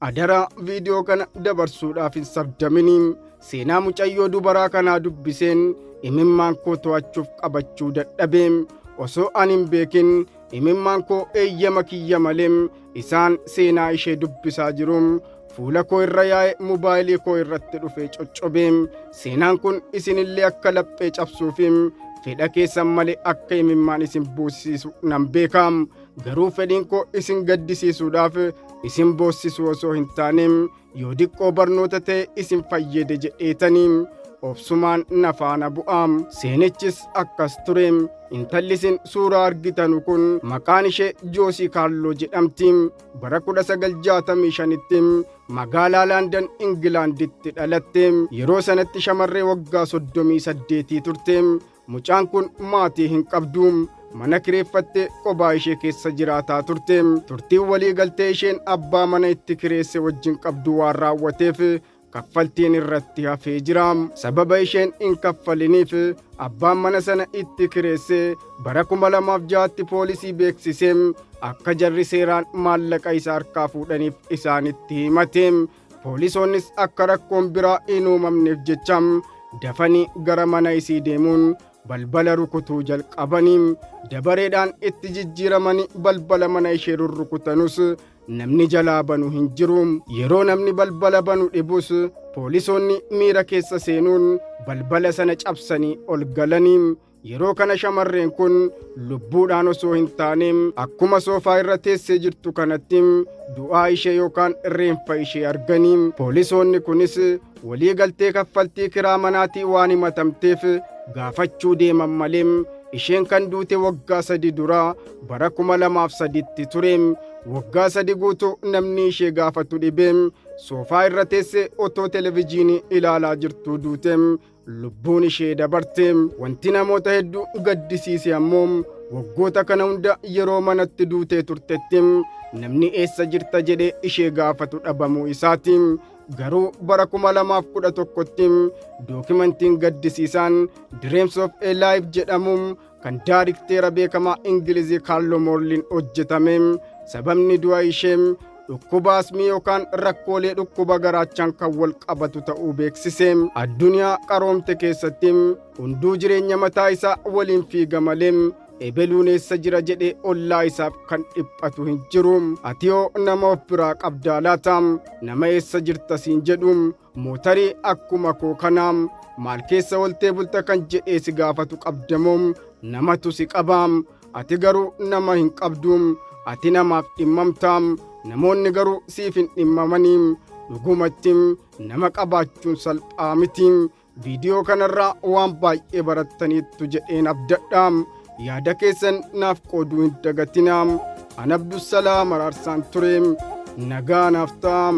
Adara viidiyoo kana dabarsuudhaaf hin sabdaminiin seenaa mucayyoo dubaraa kanaa dubbiseen imimmaan koo to'achuuf qabachuu dadhabeen osoo ani hin beekin imimmaan koo eeyyama kiyya malee isaan seenaa ishee dubbisaa jiruun fuula koo irra yaa'e mobaayilii koo irratti dhufee coccobeen seenaan kun isinillee akka laphee cabsuufi fedha keessan malee akka imimmaan isin buusisu nan beekam. Garuu fedhiin koo isin gaddisiisuudhaaf isin boossisu osoo hin taaneem yoo diqqoo barnoota ta'e isin fayyade jedheetaniim obsumaan na faana bu'aam. Seenichis akkas tureem. Intalli isin suuraa argitanu kun maqaan ishee Joosii Kaarloo jedhamtiim. Bara 1965 magaalaa Laandan Ingilaanditti dhalatteem. Yeroo sanatti shamarree waggaa 38 turteem. Mucaan kun maatii hin qabduum. Mana kireeffattee kophaa ishee keessa jiraataa turteem. Turtiin walii galtee isheen abbaa mana itti kireesse wajjin qabdu waan raawwateef kaffaltiin irratti hafee jiraam. Sababa isheen hin kaffaliniif abbaan mana sana itti kireesse bara 2006tti poolisii beeksiseem akka jarri seeraan maallaqa isaa harkaa fuudhaniif isaanitti himateem. Poolisoonnis akka rakkoon biraa hin uumamneef jecham dafanii gara mana isii deemuun balbala rukutuu jalqabaniim. Dabareedhaan itti jijjiiramanii balbala mana ishee rurrukutanus namni jalaa banu hin jiruum. Yeroo namni balbala banu dhibus poolisoonni miira keessa seenuun balbala sana cabsanii ol galaniim. Yeroo kana shamarreen kun lubbuudhaan osoo hin taaneem akkuma soofaa irra teessee jirtu kanatti du'aa ishee yookaan reenfa ishee arganiim. Poolisoonni kunis walii galtee kaffaltii kiraa manaatii waan himatamteef gaafachuu deeman malee isheen kan duute waggaa 3 dura bara 2003tti tureem. Waggaa 3 guutuu namni ishee gaafatu dhibeem soofaa irra teessee otoo televiziyoonii ilaalaa jirtuu duuteem lubbuun ishee dabarteem. Wanti namoota hedduu gaddisiise ammoo waggoota kana hunda yeroo manatti duutee turtettim namni eessa jirta jedhee ishee gaafatu dhabamuu isaatiin. Garuu bara 2011tti dookimantiin gaddisiisaan Dreams of a Life jedhamuun kan daayirikteera beekamaa Ingilizii Kaarloo Moorliin hojjetame. Sababni du'a ishee dhukkuba asmii yookaan rakkoolee dhukkuba garaachaan kan wal qabatu ta'uu beeksise. Addunyaa qaroomte keessatti hunduu jireenya mataa isaa waliin fiiga malee ebeluun eessa jira jedhee ollaa isaaf kan dhiphatu hin jiru. Ati yoo nama of biraa qabdaa laataa nama eessa jirta siin jedhu mootarii akkuma koo kanaa maal keessa oltee bulta kan jedhee si gaafatu qabdamoo namatu si qabaa. Ati garuu nama hin qabdu. Ati namaaf dhimmamtaa. Namoonni garuu siif hin dhimmamanii. Dhugumatti nama qabaachuun salphaa miti. Viidiyoo kanarraa waan baay'ee barattaniittu jedheen abdadha. Yaada keessan naaf qooduu hin dagatinaa. An Abdussalaam Araarsaan ture. Nagaa naaf ta'a.